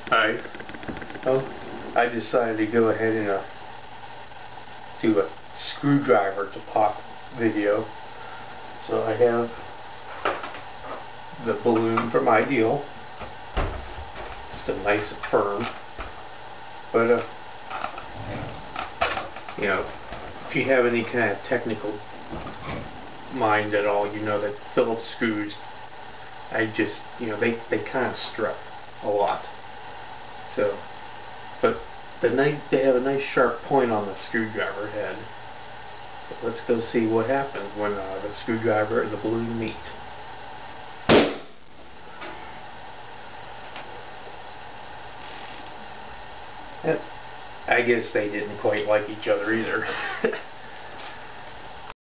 Alright, well, I decided to go ahead and do a screwdriver to pop video. So I have the balloon from Ideal. It's a nice and firm. But you know, if you have any kind of technical mind at all, you know that Phillips screws, they kind of strut a lot. So, but they have a nice sharp point on the screwdriver head. So let's go see what happens when the screwdriver and the balloon meet. I guess they didn't quite like each other either.